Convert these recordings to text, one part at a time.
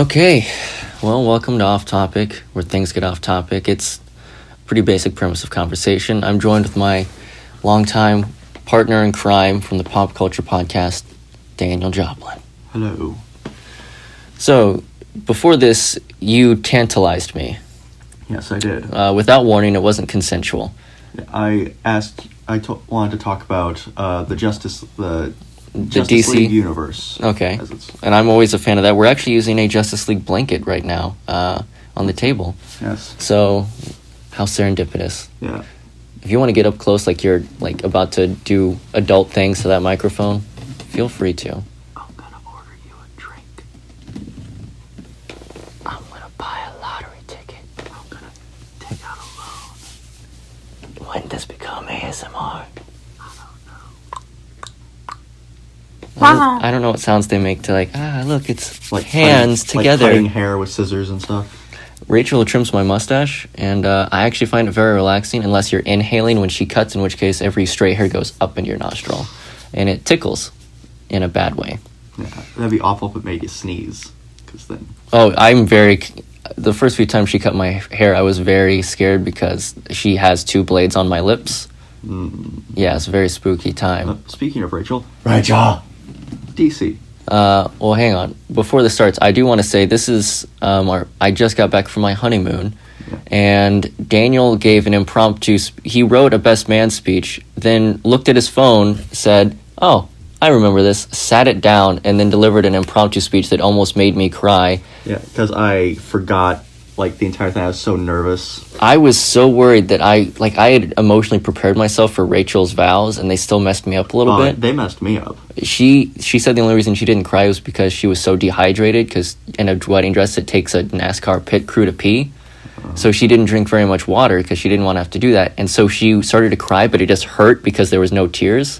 Okay, well, welcome to Off Topic, where things get off topic. It's a pretty basic premise of conversation. I'm joined with my longtime partner in crime from the Pop Culture Podcast, Daniel Joplin. Hello. So, before this, you tantalized me. Yes, I did. Without warning, it wasn't consensual. I wanted to talk about the Justice DC League universe. Okay, and I'm always a fan of that. We're actually using a Justice League blanket right now on the table. Yes. So, how serendipitous. Yeah. If you want to get up close like you're like about to do adult things to that microphone, feel free to. I'm gonna order you a drink. I'm gonna buy a lottery ticket. I'm gonna take out a loan. When does this become ASMR? I don't know what sounds they make to look, it's like hands together. Like cutting hair with scissors and stuff. Rachel trims my mustache, and I actually find it very relaxing unless you're inhaling when she cuts, in which case every straight hair goes up into your nostril. And it tickles in a bad way. Yeah, that'd be awful if it made you sneeze. Cause then... Oh, the first few times she cut my hair, I was very scared because she has two blades on my lips. Yeah, it's a very spooky time. Speaking of Rachel. DC. Well, hang on. Before this starts, I do want to say this is I just got back from my honeymoon, and Daniel gave an impromptu. He wrote a best man speech, then looked at his phone, said, "Oh, I remember this," sat it down, and then delivered an impromptu speech that almost made me cry. Yeah, because I forgot the entire thing. I was so nervous. I was so worried that I had emotionally prepared myself for Rachel's vows, and they still messed me up a little bit. They messed me up. She said the only reason she didn't cry was because she was so dehydrated, because in a wedding dress it takes a NASCAR pit crew to pee. So she didn't drink very much water because she didn't want to have to do that. And so she started to cry, but it just hurt because there was no tears.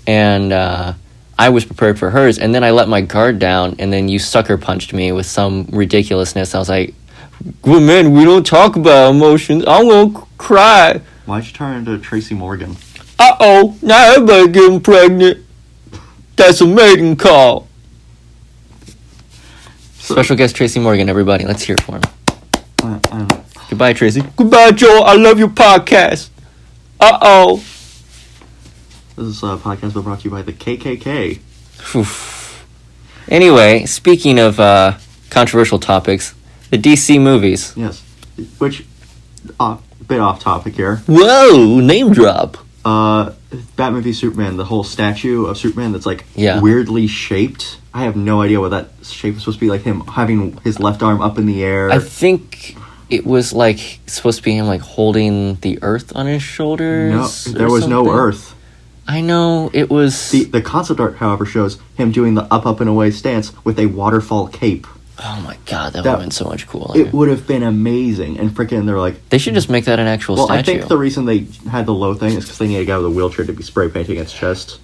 And I was prepared for hers, and then I let my guard down, and then you sucker punched me with some ridiculousness. I was like, "Well, man, we don't talk about emotions. I'm gonna cry." Why'd you turn into Tracy Morgan? Uh-oh, now everybody getting pregnant. That's a mating call. Special guest Tracy Morgan, everybody. Let's hear it for him. Goodbye, Tracy. Goodbye, Joel. I love your podcast. Uh-oh. This is a podcast brought to you by the KKK. Anyway, speaking of controversial topics, the DC movies. Yes. Which, bit off topic here. Whoa, name drop. Batman v Superman, the whole statue of Superman that's weirdly shaped. I have no idea what that shape is supposed to be, like him having his left arm up in the air. I think it was supposed to be him holding the earth on his shoulders. No, there was no earth. I know, it was... The concept art, however, shows him doing the up and away stance with a waterfall cape. Oh my god, that would have been so much cooler. It would have been amazing. And freaking, they're like... They should just make that an actual statue. I think the reason they had the low thing is because they need a guy with a wheelchair to be spray painting its chest.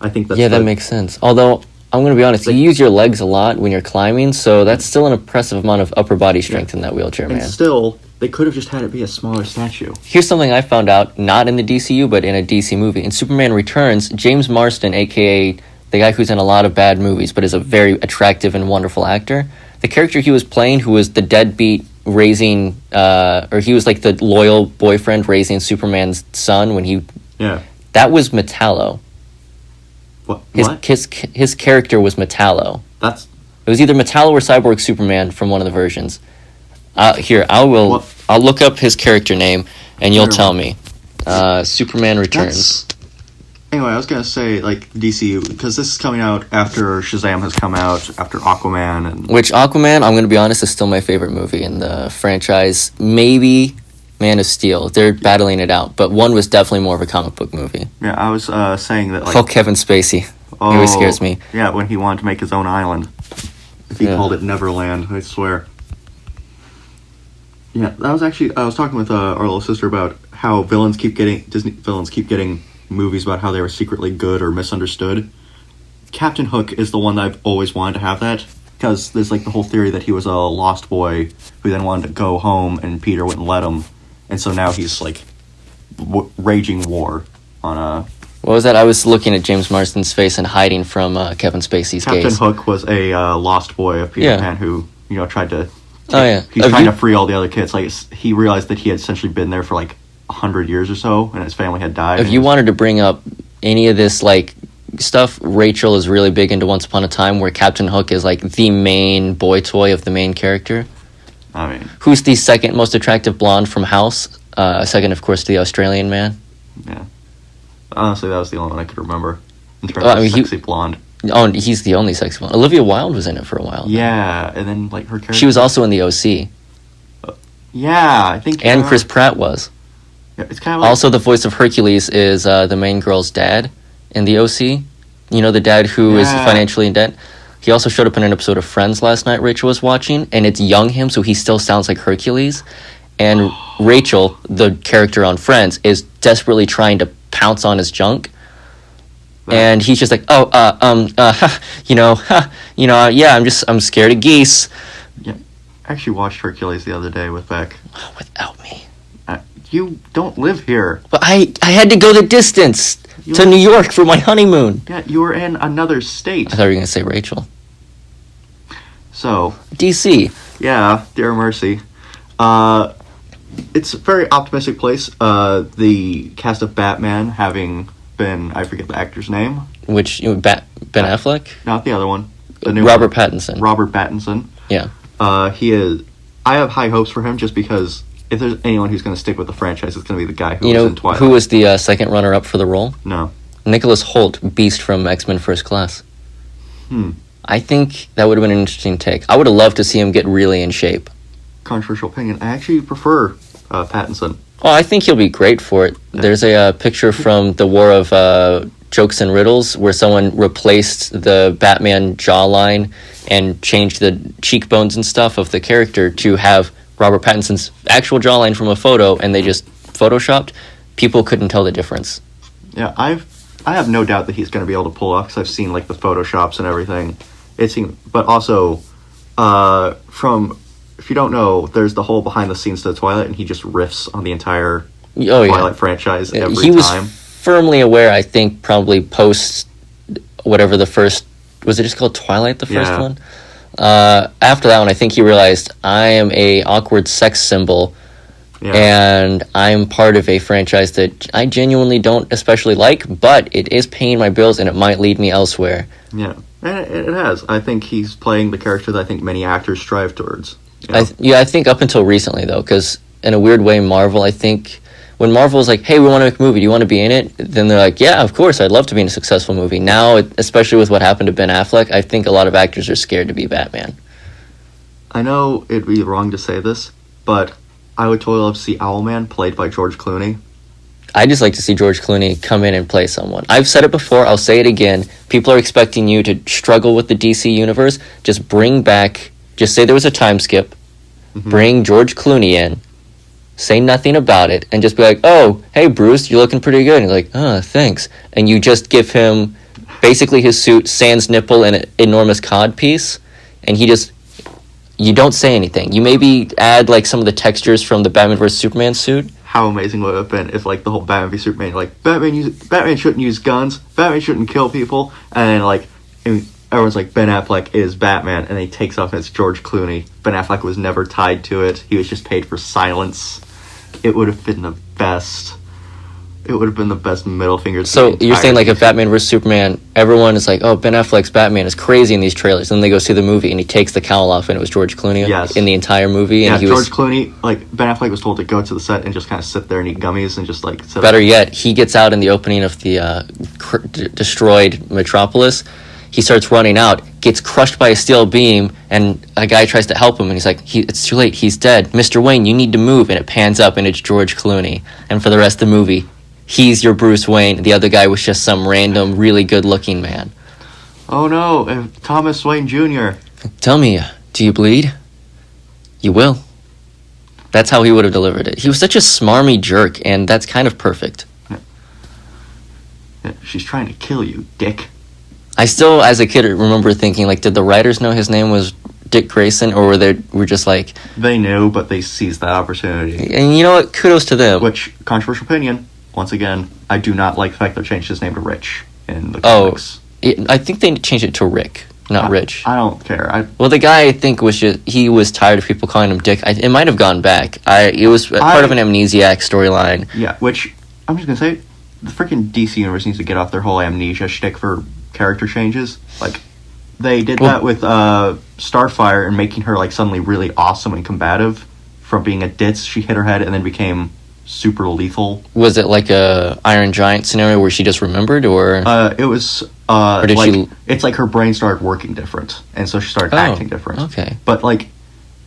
I think that's... Yeah, that makes sense. Although, I'm going to be honest, you use your legs a lot when you're climbing, so that's still an impressive amount of upper body strength in that wheelchair, man. And still, they could have just had it be a smaller statue. Here's something I found out, not in the DCU, but in a DC movie. In Superman Returns, James Marsden, a.k.a. the guy who's in a lot of bad movies, but is a very attractive and wonderful actor... The character he was playing, who was the deadbeat raising, or he was the loyal boyfriend raising Superman's son when he... Yeah. That was Metallo. What? His character was Metallo. It was either Metallo or Cyborg Superman from one of the versions. I'll look up his character name, and you'll tell me. Superman Returns. Anyway, I was going to say, DCU, because this is coming out after Shazam has come out, after Aquaman. Which Aquaman, I'm going to be honest, is still my favorite movie in the franchise. Maybe Man of Steel. They're battling it out, but one was definitely more of a comic book movie. Yeah, I was saying that, Kevin Spacey. He always scares me. Yeah, when he wanted to make his own island. He called it Neverland, I swear. Yeah, I was talking with our little sister about how Disney villains keep getting movies about how they were secretly good or misunderstood. Captain Hook is the one that I've always wanted to have that, because there's the whole theory that he was a lost boy who then wanted to go home and Peter wouldn't let him, and so now he's raging war on What was that? I was looking at James Marsden's face and hiding from Kevin Spacey's Captain gaze. Hook was a lost boy of Peter Pan who, tried to... He's Have trying you- to free all the other kids. Like, he realized that he had essentially been there for, 100 years or so, and his family had died. If you wanted to bring up any of this, stuff, Rachel is really big into Once Upon a Time, where Captain Hook is, the main boy toy of the main character. I mean... Who's the second most attractive blonde from House? Second, of course, to the Australian man. Yeah. Honestly, that was the only one I could remember in terms of sexy blonde. Oh, he's the only sexy one. Olivia Wilde was in it for a while. Yeah, and then, her character... She was also in the OC. Yeah, I think... And Chris Pratt was. Yeah, it's kind of Also, the voice of Hercules is the main girl's dad in the OC. You know, the dad who is financially in debt. He also showed up in an episode of Friends last night Rachel was watching, and it's young him, so he still sounds like Hercules. And Rachel, the character on Friends, is desperately trying to pounce on his junk. And he's just like, I'm scared of geese. Yeah, I actually watched Hercules the other day with Beck. Without me. You don't live here. But I had to go the distance to New York for my honeymoon. Yeah, you were in another state. I thought you were going to say Rachel. So. DC. Yeah, dear mercy. It's a very optimistic place. The cast of Batman having been, I forget the actor's name. Which, Ben Affleck? Not the other one. The new Robert Pattinson. Robert Pattinson. Yeah. He is... I have high hopes for him just because if there's anyone who's going to stick with the franchise, it's going to be the guy who was in Twilight. Who was the second runner-up for the role? No. Nicholas Hoult, Beast from X-Men First Class. I think that would have been an interesting take. I would have loved to see him get really in shape. Controversial opinion. I actually prefer Pattinson. Oh, I think he'll be great for it. Yeah. There's a picture from the War of Jokes and Riddles where someone replaced the Batman jawline and changed the cheekbones and stuff of the character to have Robert Pattinson's actual jawline from a photo, and they just photoshopped. People couldn't tell the difference. Yeah, I have no doubt that he's going to be able to pull off because I've seen the photoshops and everything. But also, if you don't know, there's the whole behind the scenes to Twilight, and he just riffs on the entire Twilight franchise every time. He was firmly aware, I think, probably post whatever the first... Was it just called Twilight, the first one? After that one, I think he realized, I am a awkward sex symbol, and I'm part of a franchise that I genuinely don't especially like, but it is paying my bills, and it might lead me elsewhere. Yeah, and it has. I think he's playing the character that I think many actors strive towards. I think up until recently, though, because in a weird way, Marvel, I think, when Marvel was like, hey, we want to make a movie, do you want to be in it? Then they're like, yeah, of course, I'd love to be in a successful movie. Now, especially with what happened to Ben Affleck, I think a lot of actors are scared to be Batman. I know it'd be wrong to say this, but I would totally love to see Owlman played by George Clooney. I'd just like to see George Clooney come in and play someone. I've said it before, I'll say it again. People are expecting you to struggle with the DC universe. Just say there was a time skip, bring George Clooney in, say nothing about it, and just be like, oh, hey, Bruce, you're looking pretty good. And you're like, oh, thanks. And you just give him basically his suit, sans nipple, and an enormous cod piece, and you don't say anything. You maybe add, some of the textures from the Batman vs. Superman suit. How amazing would it have been if, the whole Batman v Superman, Batman shouldn't use guns, Batman shouldn't kill people, and everyone's like, Ben Affleck is Batman, and then he takes off and it's George Clooney. Ben Affleck was never tied to it. He was just paid for silence. It would have been the best. It would have been the best middle finger. So you're saying, if Batman vs. Superman, everyone is like, oh, Ben Affleck's Batman is crazy in these trailers. Then they go see the movie, and he takes the cowl off, and it was George Clooney in the entire movie. Yeah, and George Clooney, Ben Affleck was told to go to the set and just kind of sit there and eat gummies and just, sit Better yet, he gets out in the opening of the destroyed Metropolis. He starts running out, gets crushed by a steel beam, and a guy tries to help him, and he's like, it's too late, he's dead. Mr. Wayne, you need to move. And it pans up, and it's George Clooney. And for the rest of the movie, he's your Bruce Wayne. The other guy was just some random, really good-looking man. Oh no, Thomas Wayne Jr. Tell me, do you bleed? You will. That's how he would have delivered it. He was such a smarmy jerk, and that's kind of perfect. Yeah, she's trying to kill you, dick. I still, as a kid, remember thinking, did the writers know his name was Dick Grayson, or were just like... They knew, but they seized that opportunity. And you know what? Kudos to them. Which, controversial opinion, once again, I do not like the fact they changed his name to Rich in the Oh, comics. I think they changed it to Rick, not Rich. I don't care. Well, the guy, I think, he was tired of people calling him Dick. It might have gone back. It was part of an Amnesiac storyline. Yeah, which, I'm just going to say, the freaking DC Universe needs to get off their whole amnesia shtick for character changes. Like, they did that with Starfire and making her, like, suddenly really awesome and combative. From being a ditz, she hit her head and then became super lethal. Was it like a Iron Giant scenario where she just remembered, or? It was, or did like, it's like her brain started working different, and so she started acting different. Okay. But, like,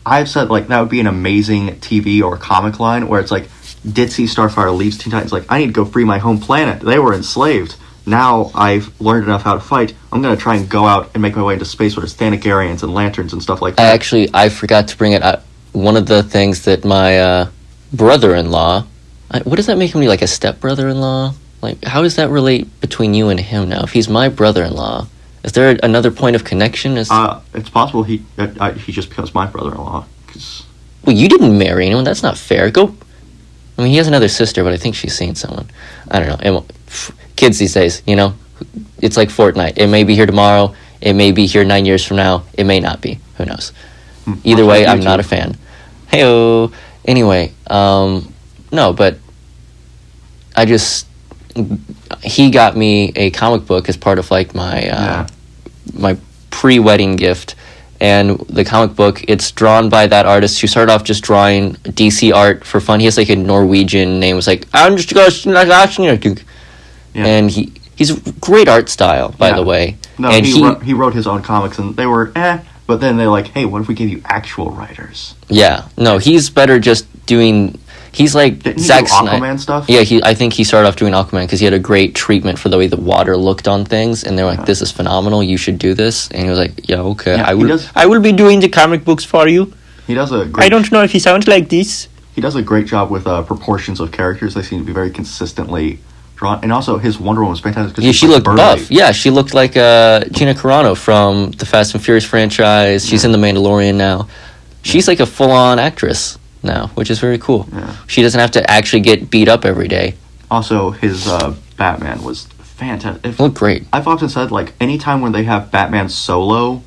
I've said, like, that would be an amazing TV or comic line where it's like, ditzy Starfire leaves Teen Titans, like, I need to go free my home planet. They were enslaved. Now I've learned enough how to fight. I'm going to try and go out and make my way into space where there's Thanagarians and lanterns and stuff like that. I forgot to bring it up. One of the things that my brother-in-law, what does that make him, like a step-brother-in-law? Like, how does that relate between you and him now? If he's my brother-in-law, is there another point of connection? It's possible he just becomes my brother-in-law. Well, you didn't marry anyone. That's not fair. I mean, he has another sister, but I think she's seen someone. I don't know. Kids these days, you know, it's like Fortnite. It may be here tomorrow. It may be here 9 years from now. It may not be. Who knows? Either way, I'm not a fan. Hey-oh. Anyway, no, but he got me a comic book as part of, like, my pre-wedding gift. And the comic book, it's drawn by that artist who started off just drawing DC art for fun. He has, like, a Norwegian name. It's like, and he's a great art style, by the way. No, and he wrote his own comics, and they were but then they're like, hey, what if we give you actual writers? Yeah, no, he's better just doing. He's like Zack Aquaman stuff. Yeah, I think he started off doing Aquaman because he had a great treatment for the way the water looked on things, and they were like, "This is phenomenal. You should do this." And he was like, "Yeah, okay, yeah, I will be doing the comic books for you." He does I don't know if he sounds like this. He does a great job with proportions of characters. They seem to be very consistently drawn, and also his Wonder Woman was fantastic. Yeah, she looked buff. Yeah, she looked like Gina Carano from the Fast and Furious franchise. She's in The Mandalorian now. She's like a full-on actress now, which is very cool. Yeah. She doesn't have to actually get beat up every day. Also, his Batman was fantastic. Looked great. I've often said, like, anytime when they have Batman solo,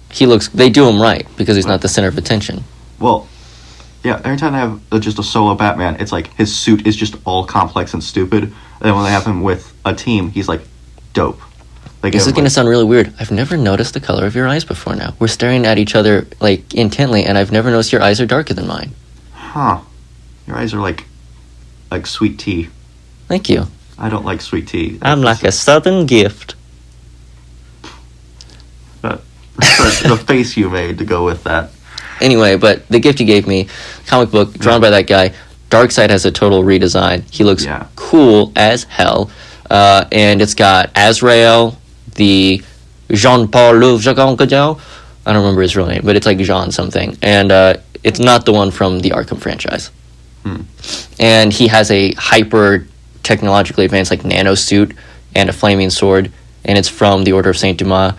they do him right because he's not the center of attention. Well, yeah, every time they have just a solo Batman, it's like his suit is just all complex and stupid. And then when they have him with a team, he's like dope. This is going to sound really weird. I've never noticed the color of your eyes before now. We're staring at each other, like, intently, and I've never noticed your eyes are darker than mine. Huh. Your eyes are like sweet tea. Thank you. I don't like sweet tea. I'm like a southern gift. The face you made to go with that. Anyway, but the gift you gave me, comic book, drawn by that guy. Darkseid has a total redesign. He looks cool as hell. And it's got Azrael, the Jean-Paul Louv-Jacques, I don't remember his real name, but it's like Jean something. And it's not the one from the Arkham franchise. And he has a hyper technologically advanced, like, nano suit and a flaming sword. And it's from the Order of Saint Dumas.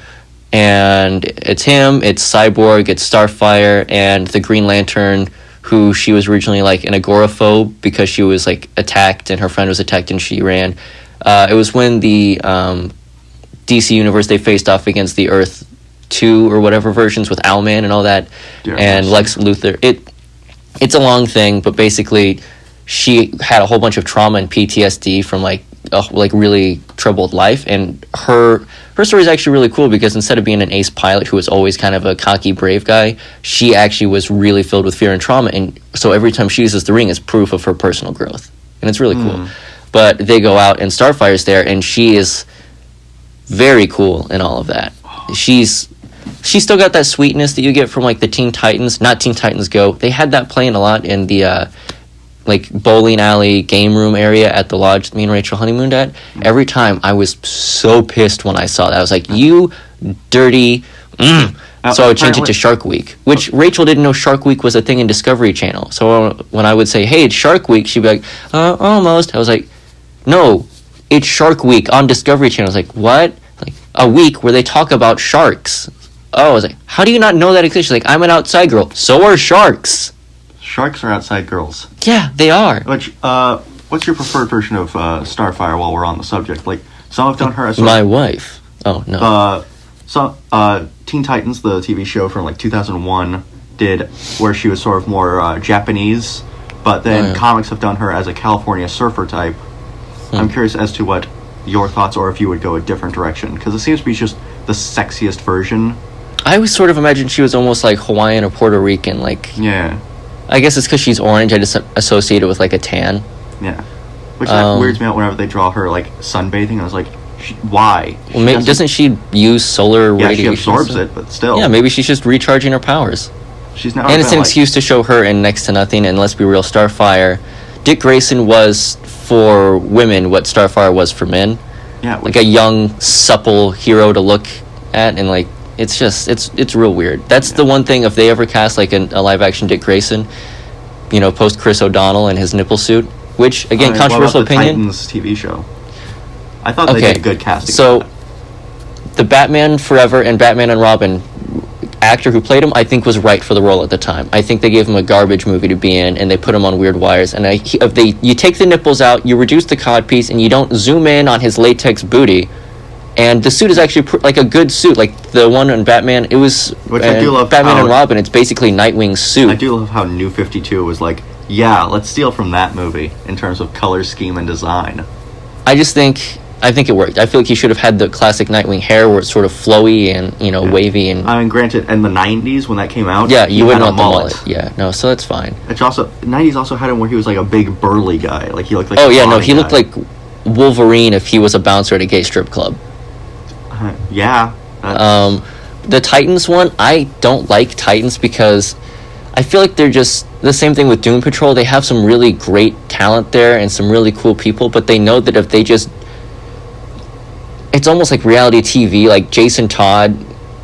And it's him, it's Cyborg, it's Starfire, and the Green Lantern, who she was originally, like, an agoraphobe because she was, like, attacked and her friend was attacked and she ran. It was when the DC Universe, they faced off against the Earth 2 or whatever versions with Owlman and all that, and Lex Luthor. It's a long thing, but basically she had a whole bunch of trauma and PTSD from, like, really troubled life, and her story is actually really cool because instead of being an ace pilot who was always kind of a cocky, brave guy, she actually was really filled with fear and trauma, and so every time she uses the ring is proof of her personal growth, and it's really cool. But they go out, and Starfire's there, and she is very cool in all of that. She's still got that sweetness that you get from, like, the Teen Titans, not Teen Titans Go. They had that playing a lot in the like, bowling alley game room area at the lodge me and Rachel honeymooned at. Every time I was so pissed when I saw that. I was like, you dirty. So I would change it to Shark Week, which Rachel didn't know Shark Week was a thing in Discovery Channel. So when I would say, hey, it's Shark Week, she'd be like, almost. I was like, no, it's Shark Week on Discovery Channel. I was like, what? Like, a week where they talk about sharks. Oh, I was like, how do you not know that exists? She's like, I'm an outside girl. So are sharks. Sharks are outside girls. Yeah, they are. Which, what's your preferred version of Starfire? While we're on the subject, like some have done her as my wife. Oh no. Teen Titans, the TV show from like 2001, did where she was sort of more Japanese, but then comics have done her as a California surfer type. I'm curious as to what your thoughts, or if you would go a different direction, because it seems to be just the sexiest version. I always sort of imagined she was almost like Hawaiian or Puerto Rican, like... Yeah. I guess it's because she's orange, I just associate it with, like, a tan. Yeah. Which that weirds me out whenever they draw her, like, sunbathing. I was like, why? Well, doesn't she use solar radiation? Yeah, she absorbs it, but still. Yeah, maybe she's just recharging her powers. She's now... And it's an excuse to show her in Next to Nothing, and let's be real, Starfire... Dick Grayson was, for women, what Starfire was for men. Yeah. Like a young, supple hero to look at, and, like, it's just, it's real weird. That's the one thing, if they ever cast, like, a live-action Dick Grayson, you know, post Chris O'Donnell and his nipple suit, which, again, controversial opinion. Titans TV show. I thought they did a good casting. So, the Batman Forever and Batman and Robin actor who played him, I think, was right for the role at the time. I think they gave him a garbage movie to be in, and they put him on weird wires. And you take the nipples out, you reduce the codpiece, and you don't zoom in on his latex booty. And the suit is actually like a good suit, like the one on Batman. It was which I do love. Batman and Robin. It's basically Nightwing's suit. I do love how New 52 was like, yeah, let's steal from that movie in terms of color scheme and design. I think it worked. I feel like he should have had the classic Nightwing hair where it's sort of flowy and, you know, wavy. And I mean, granted, in the 90s when that came out, yeah, you wouldn't want the mullet. Yeah, no, so that's fine. It's also, 90s also had him where he was like a big burly guy. Like he looked like he looked like Wolverine if he was a bouncer at a gay strip club. Yeah. The Titans one, I don't like Titans because I feel like they're just the same thing with Doom Patrol. They have some really great talent there and some really cool people, but they know that if they just... It's almost like reality TV. Like Jason Todd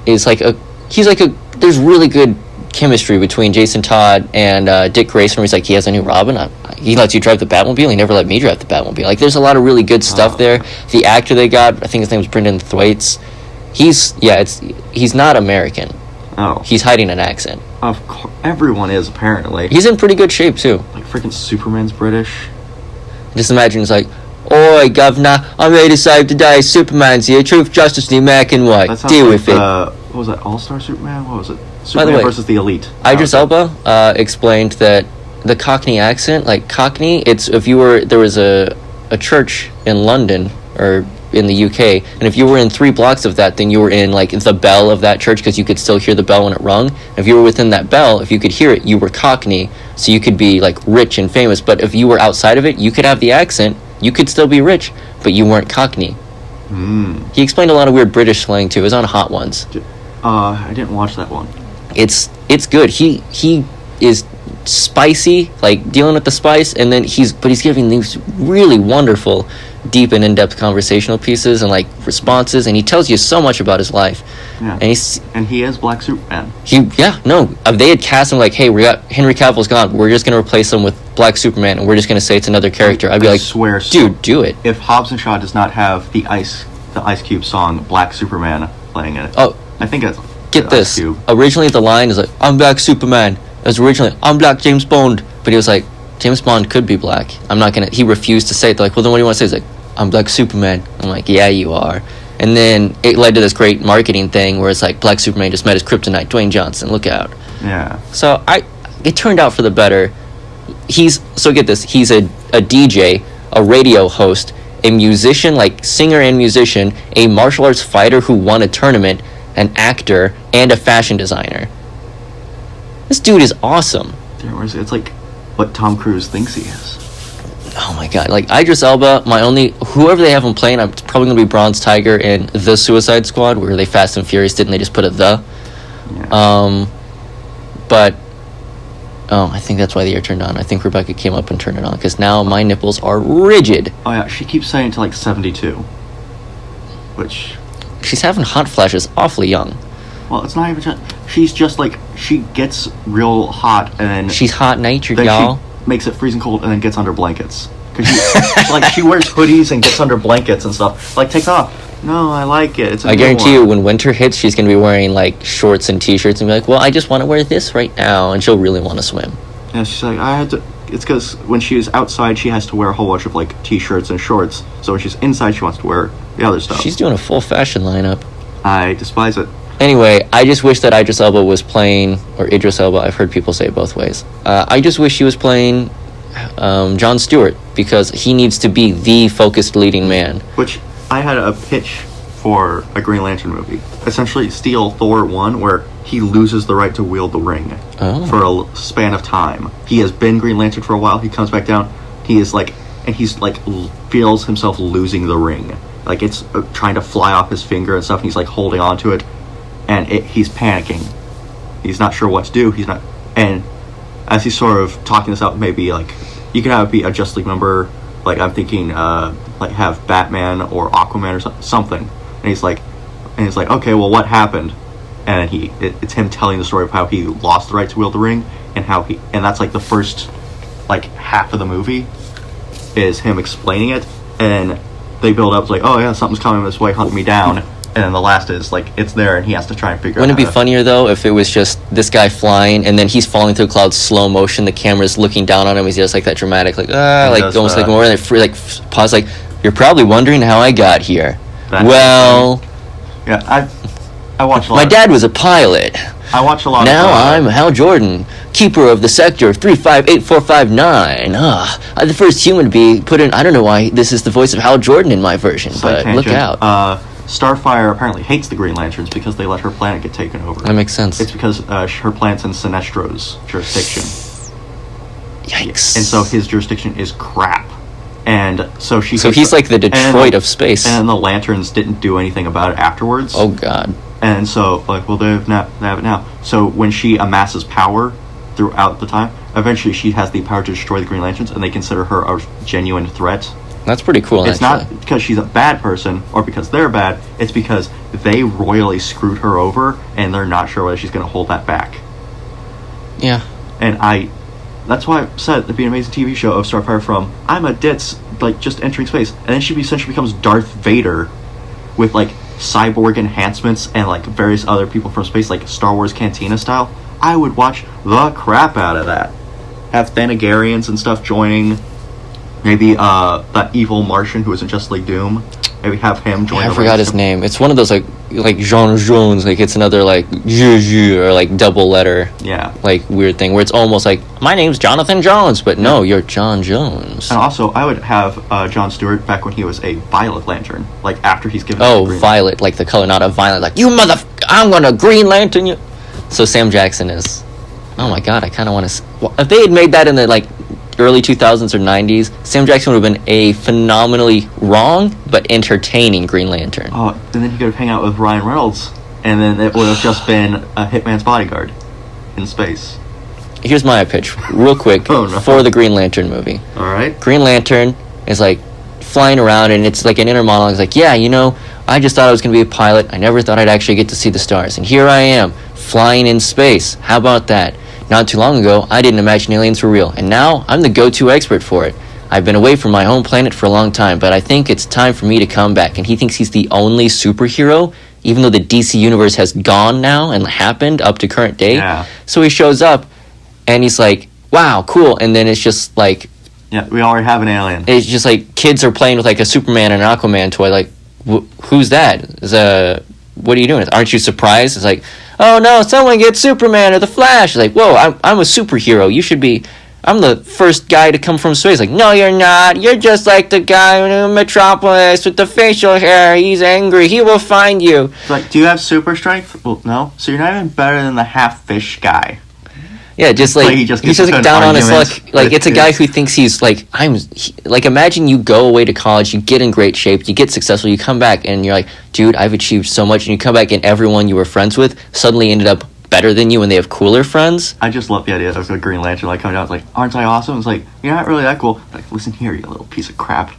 is like there's really good chemistry between Jason Todd and Dick Grayson, where he's like, he has a new Robin. He lets you drive the Batmobile. He never let me drive the Batmobile. Like, there's a lot of really good stuff there. The actor they got, I think his name was Brendan Thwaites. He's not American. Oh. He's hiding an accent. Of course, everyone is apparently. He's in pretty good shape too. Like freaking Superman's British. Just imagine it's like, "Oi, governor, I'm ready to save the day. Superman's here. Truth, justice, the American way. Deal with it." What was that? All-Star Superman? What was it? Superman versus the Elite. Idris Elba explained that the Cockney accent, like Cockney, it's there was a church in London or in the UK, and if you were in 3 blocks of that, then you were in like the bell of that church because you could still hear the bell when it rung. And if you were within that bell, if you could hear it, you were Cockney, so you could be like rich and famous. But if you were outside of it, you could have the accent, you could still be rich, but you weren't Cockney. He explained a lot of weird British slang too. It was on Hot Ones. I didn't watch that one. It's good. He is spicy, like dealing with the spice, and then he's giving these really wonderful, deep and in-depth conversational pieces and like responses, and he tells you so much about his life. Yeah. And he is Black Superman. They had cast him like, hey, we got Henry Cavill's gone, we're just gonna replace him with Black Superman, and we're just gonna say it's another character. I'd be like, swear, dude, do it. If Hobbs and Shaw does not have the Ice Cube song Black Superman playing in it, I think it's get this. Originally the line is like, I'm Black Superman. It was originally, I'm Black James Bond, but he was like, James Bond could be black. He refused to say it. They're like, well, then what do you want to say? He's like, I'm Black Superman. I'm like, yeah, you are. And then it led to this great marketing thing where it's like, Black Superman just met his kryptonite, Dwayne Johnson, look out. Yeah. So it turned out for the better. Get this, he's a DJ, a radio host, a musician, like singer and musician, a martial arts fighter who won a tournament, an actor, and a fashion designer. This dude is awesome. It's like what Tom Cruise thinks he is. Oh my god, like Idris Elba, whoever they have him playing, it's probably going to be Bronze Tiger in The Suicide Squad, where they Fast and Furious didn't they just put a the? Yeah. I think that's why the air turned on. I think Rebecca came up and turned it on, because now my nipples are rigid. Oh yeah, she keeps saying to like 72. Which... She's having hot flashes awfully young. Well, it's not even she's just like, she gets real hot and then... She's hot-natured, y'all. She makes it freezing cold and then gets under blankets. Because she wears hoodies and gets under blankets and stuff. Like, take off. No, I like it. I guarantee you, when winter hits, she's going to be wearing, like, shorts and t-shirts and be like, well, I just want to wear this right now. And she'll really want to swim. Yeah, she's like, it's because when she's outside, she has to wear a whole bunch of like t-shirts and shorts. So when she's inside, she wants to wear the other stuff. She's doing a full fashion lineup. I despise it. Anyway, I just wish that Idris Elba was playing, or Idris Elba, I've heard people say it both ways. I just wish he was playing Jon Stewart, because he needs to be the focused leading man. Which, I had a pitch for a Green Lantern movie. Essentially, steal Thor 1, where he loses the right to wield the ring for a span of time. He has been Green Lantern for a while, he comes back down, he's feels himself losing the ring. Like, it's trying to fly off his finger and stuff, and he's like holding on to it. And he's panicking. He's not sure what to do. And as he's sort of talking this out, maybe like you could have it be a Justice League member. Like I'm thinking, like have Batman or Aquaman or something. And he's like, okay, well, what happened? And it's him telling the story of how he lost the right to wield the ring, and and that's like the first like half of the movie is him explaining it, and they build up like, oh yeah, something's coming this way, hunt me down. And then the last is, like, it's there, and he has to try and figure Wouldn't out it be funnier, though, if it was just this guy flying, and then he's falling through clouds slow motion, the camera's looking down on him, he's just, like, that dramatic, like, almost like more, like, pause, like, you're probably wondering how I got here. Well... Yeah, I watch a lot. My dad was a pilot. I watch a lot now I'm Hal Jordan, keeper of the sector 358459. I'm the first human to be put in... I don't know why this is the voice of Hal Jordan in my version, but look out. Starfire apparently hates the Green Lanterns because they let her planet get taken over. That makes sense. It's because her planet's in Sinestro's jurisdiction. Yikes. And so his jurisdiction is crap. And so he's like the Detroit of space. And the Lanterns didn't do anything about it afterwards. Oh, God. And so, like, well, they have it now. So when she amasses power throughout the time, eventually she has the power to destroy the Green Lanterns, and they consider her a genuine threat. That's pretty cool, It's not because she's a bad person or because they're bad. It's because they royally screwed her over, and they're not sure whether she's going to hold that back. Yeah. And that's why I said it'd be an amazing TV show of Starfire from, I'm a ditz, like, just entering space. And then she essentially becomes Darth Vader with, like, cyborg enhancements and, like, various other people from space, like Star Wars Cantina style. I would watch the crap out of that. Have Thanagarians and stuff joining... Maybe that evil Martian who was in Justice League Doom. Maybe have him join. I forgot his name. It's one of those like Jean Jones. Like it's another like or like double letter. Yeah. Like weird thing where it's almost like my name's Jonathan Jones, but no, you're John Jones. And also, I would have Jon Stewart back when he was a Violet Lantern. Like after he's given. Oh, violet, like the color, not a violet. Like you I'm gonna Green Lantern you. So Sam Jackson is. Oh my God, I kind of want to. Well, if they had made that in the like. Early 2000s or 90s, Sam Jackson would have been a phenomenally wrong but entertaining Green Lantern. Oh, and then he could have hung out with Ryan Reynolds, and then it would have just been a Hitman's Bodyguard in space. Here's my pitch, real quick, for the Green Lantern movie. All right. Green Lantern is like flying around, and it's like an inner monologue. It's like, yeah, I just thought I was going to be a pilot. I never thought I'd actually get to see the stars, and here I am, flying in space. How about that? Not too long ago, I didn't imagine aliens were real, and now I'm the go-to expert for it. I've been away from my home planet for a long time, but I think it's time for me to come back. And he thinks he's the only superhero, even though the DC universe has gone now and happened up to current day. Yeah. So he shows up, and he's like, wow, cool. And then it's just like... Yeah, we already have an alien. It's just like kids are playing with like a Superman and an Aquaman toy. Like, who's that? What are you doing? Aren't you surprised? It's like... Oh no, someone gets Superman or the Flash. It's like, whoa, I'm a superhero. I'm the first guy to come from space. Like, no, you're not. You're just like the guy in Metropolis with the facial hair. He's angry. He will find you. It's like, do you have super strength? Well, no. So you're not even better than the half-fish guy. Yeah, just like he's just like down on his luck. Like it's a guy who thinks he's like imagine you go away to college, you get in great shape, you get successful, you come back and you're like, dude, I've achieved so much, and you come back and everyone you were friends with suddenly ended up better than you and they have cooler friends. I just love the idea of a Green Lantern like coming out like, aren't I awesome? It's like, you're not really that cool. Like, listen here, you little piece of crap.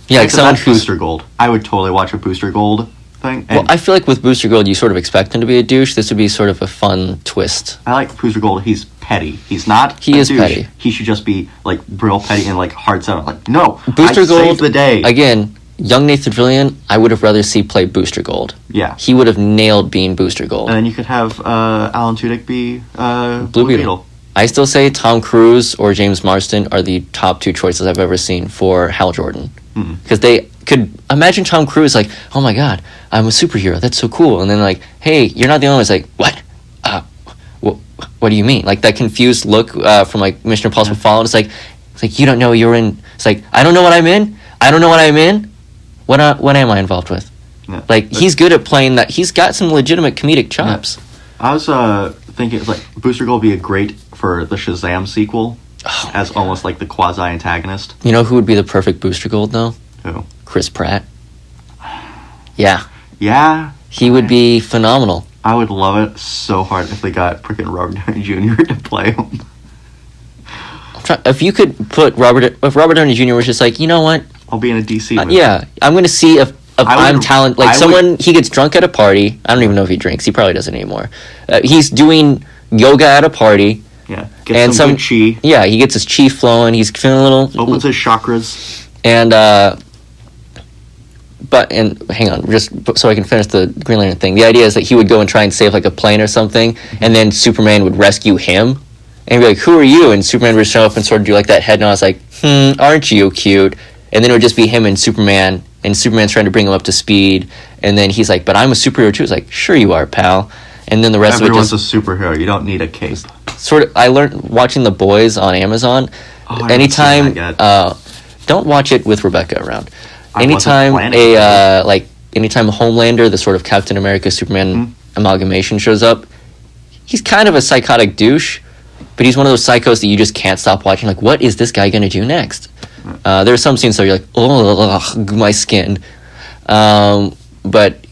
Yeah, like someone who's Booster Gold. I would totally watch a Booster Gold thing. Well, I feel like with Booster Gold, you sort of expect him to be a douche. This would be sort of a fun twist. I like Booster Gold. He's petty. He's not. He is douche. petty. He should just be like real petty and like hard set. Like, no, Booster I Gold saved the day again. Young Nathan Fillion, I would have rather see play Booster Gold. Yeah, he would have nailed being Booster Gold. And then you could have Alan Tudyk be Blue Beetle. I still say Tom Cruise or James Marsden are the top two choices I've ever seen for Hal Jordan. Because they could imagine Tom Cruise like, oh my god, I'm a superhero. That's so cool. And then like, hey, you're not the only one. It's like, what? What do you mean? Like that confused look from like Mission Impossible Fallout. It's like you don't know you're in. It's like I don't know what I'm in. I don't know what I'm in. What am I involved with? Yeah. Like he's good at playing that. He's got some legitimate comedic chops. Yeah. I was thinking like Booster Gold would be a great for the Shazam sequel as almost like the quasi antagonist. You know who would be the perfect Booster Gold though? Who? Chris Pratt. Yeah. Yeah. He would be phenomenal. I would love it so hard if they got freaking Robert Downey Jr. to play him. If you could put if Robert Downey Jr. was just like, you know what? I'll be in a DC movie. Yeah, I'm going to see if I'm talented. Like he gets drunk at a party. I don't even know if he drinks. He probably doesn't anymore. He's doing yoga at a party. Yeah, gets some good chi. Yeah, he gets his chi flowing. He's feeling a little... Opens his chakras. And, hang on, just so I can finish the Green Lantern thing. The idea is that he would go and try and save like a plane or something, and then Superman would rescue him. And he'd be like, who are you? And Superman would show up and sort of do like that head nod. I was like, aren't you cute? And then it would just be him and Superman's trying to bring him up to speed. And then he's like, but I'm a superhero too. It's like, sure you are, pal. And then the rest Everyone's of it just... a superhero. You don't need a cape. Sort of, I learned watching The Boys on Amazon. Anytime... don't watch it with Rebecca around. Anytime Homelander, the sort of Captain America Superman amalgamation shows up, he's kind of a psychotic douche, but he's one of those psychos that you just can't stop watching. Like, what is this guy going to do next? There are some scenes where you're like, oh, my skin. But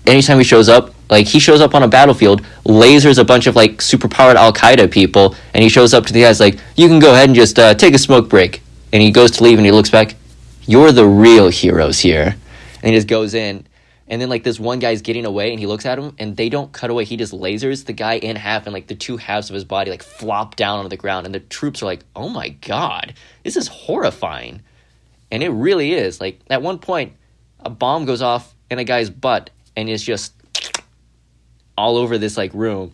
anytime he shows up, like he shows up on a battlefield, lasers a bunch of like superpowered Al-Qaeda people, and he shows up to the guys like, you can go ahead and just take a smoke break. And he goes to leave and he looks back, you're the real heroes here. And he just goes in. And then like this one guy's getting away and he looks at him and they don't cut away. He just lasers the guy in half and like the two halves of his body like flop down onto the ground. And the troops are like, oh my God, this is horrifying. And it really is. Like at one point, a bomb goes off in a guy's butt and it's just all over this like room.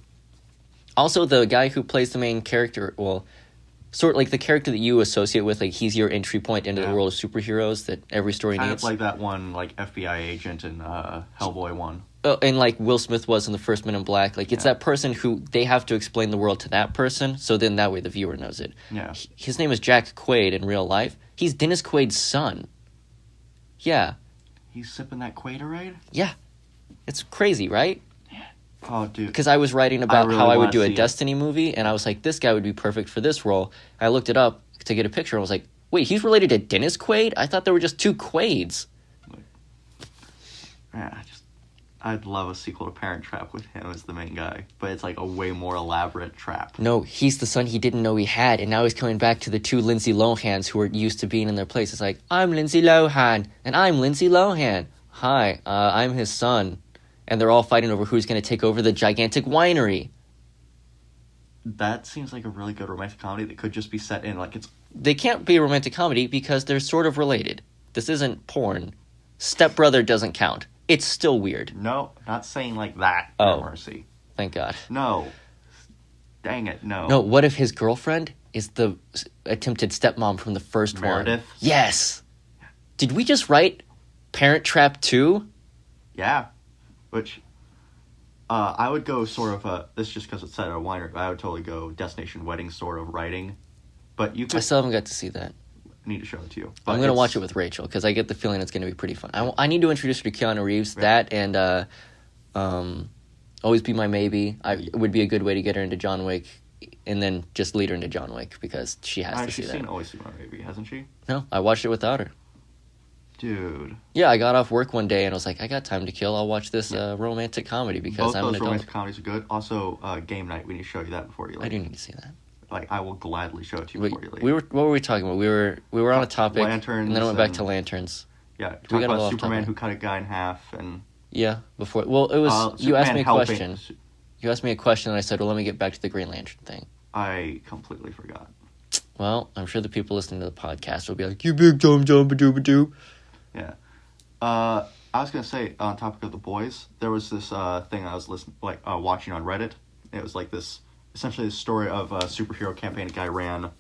Also, the guy who plays the main character, well, sort of like the character that you associate with, like he's your entry point into the world of superheroes that every story kind needs. Kind of like that one, like FBI agent in Hellboy 1. And like Will Smith was in the first Men in Black. Like it's that person who they have to explain the world to that person, so then that way the viewer knows it. Yeah. His name is Jack Quaid in real life. He's Dennis Quaid's son. Yeah. He's sipping that Quatorade? Yeah. It's crazy, right? Oh, dude. Because I was writing about how I would do a Destiny movie, and I was like, this guy would be perfect for this role. I looked it up to get a picture, and I was like, wait, he's related to Dennis Quaid? I thought there were just two Quaids. Yeah, I'd love a sequel to Parent Trap with him as the main guy, but it's like a way more elaborate trap. No, he's the son he didn't know he had, and now he's coming back to the two Lindsay Lohans who were used to being in their place. It's like, I'm Lindsay Lohan, and I'm Lindsay Lohan. Hi, I'm his son. And they're all fighting over who's going to take over the gigantic winery. That seems like a really good romantic comedy that could just be set in like it's... They can't be a romantic comedy because they're sort of related. This isn't porn. Step Brother doesn't count. It's still weird. No, not saying like that. Oh, mercy. Thank God. No. Dang it, no. No, what if his girlfriend is the attempted stepmom from the first Meredith? one? Yes. Did we just write Parent Trap 2? Yeah. Which, I would go sort of, this is just because it's set at a winery, but I would totally go Destination Wedding sort of writing. But you could... I still haven't got to see that. I need to show it to you. But I'm going to watch it with Rachel, because I get the feeling it's going to be pretty fun. I need to introduce her to Keanu Reeves, that, and Always Be My Maybe. It would be a good way to get her into John Wick, and then just lead her into John Wick, because she has to see that. She's seen Always Be My Maybe, hasn't she? No, I watched it without her. Dude. Yeah, I got off work one day and I was like, I got time to kill. I'll watch this romantic comedy because I'm an adult. Both those romantic comedies are good. Also, Game Night. We need to show you that before you leave. I do need to see that. Like, I will gladly show it to you before you leave. What were we talking about? We were on a topic, Lanterns, and then I went back to Lanterns. Yeah, talk about Superman who cut a guy in half, and... Yeah, before... Well, it was... you asked me a question. You asked me a question, and I said, well, let me get back to the Green Lantern thing. I completely forgot. Well, I'm sure the people listening to the podcast will be like, you big dumb ba-doo. Yeah. I was gonna say, on topic of The Boys, there was this thing I was watching on Reddit. It was like this essentially the story of a superhero campaign a guy ran. And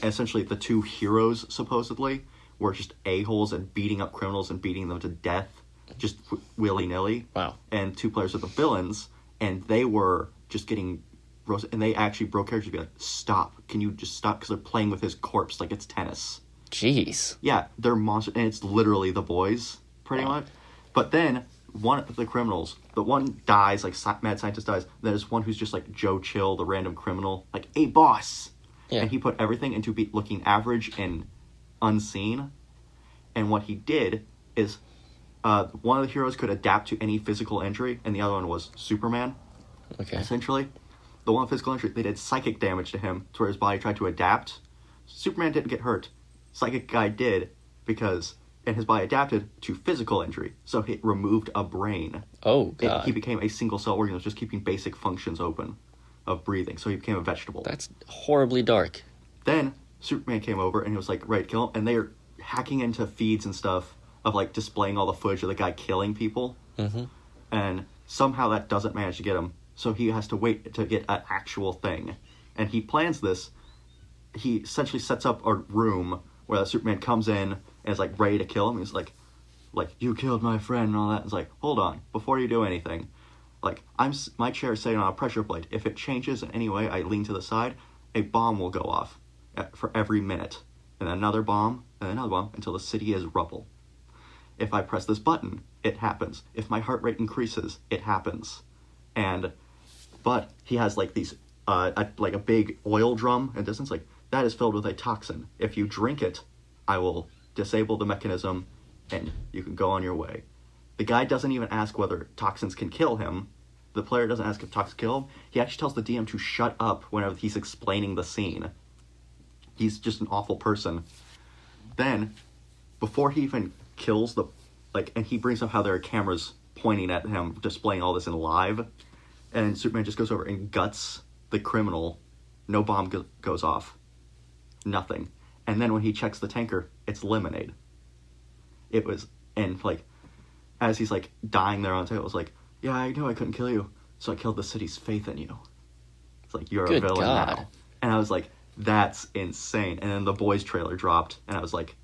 essentially, the two heroes, supposedly, were just a-holes and beating up criminals and beating them to death, just willy-nilly. Wow. And 2 players are the villains, and they were just getting roasted. And they actually broke characters to be like, stop. Can you just stop? Because they're playing with his corpse like it's tennis. Jeez. Yeah, they're monsters, and it's literally the boys, pretty much. But then, one of the criminals, the one dies, like, mad scientist dies. There's one who's just, like, Joe Chill, the random criminal. Like, hey, boss! Yeah. And he put everything into looking average and unseen. And what he did is, one of the heroes could adapt to any physical injury, and the other one was Superman. Okay. Essentially, the one with physical injury, they did psychic damage to him, to where his body tried to adapt. Superman didn't get hurt. Psychic guy did, and his body adapted to physical injury. So he removed a brain. Oh, God. He became a single-cell organism, just keeping basic functions open of breathing. So he became a vegetable. That's horribly dark. Then Superman came over, and he was, like, ready to kill him. And they are hacking into feeds and stuff of, like, displaying all the footage of the guy killing people. Mm-hmm. And somehow that doesn't manage to get him. So he has to wait to get an actual thing. And he plans this. He essentially sets up a room where the Superman comes in and is, like, ready to kill him. He's like, you killed my friend and all that. It's like, hold on, before you do anything, like, my chair is sitting on a pressure plate. If it changes in any way, I lean to the side, a bomb will go off for every minute. And another bomb, and another bomb, until the city is rubble. If I press this button, it happens. If my heart rate increases, it happens. But he has, like, these, like a big oil drum in distance, like, that is filled with a toxin. If you drink it, I will disable the mechanism, and you can go on your way. The guy doesn't even ask whether toxins can kill him. The player doesn't ask if toxins kill him. He actually tells the DM to shut up whenever he's explaining the scene. He's just an awful person. Then, before he even kills and he brings up how there are cameras pointing at him, displaying all this in live, and Superman just goes over and guts the criminal. No bomb goes off. Nothing. And then when he checks the tanker, it's lemonade. And, like, as he's, like, dying there on the table, it was like, yeah, I know I couldn't kill you, so I killed the city's faith in you. It's like, you're Good a villain God. now. And I was like, that's insane. And then the Boys trailer dropped, and I was like...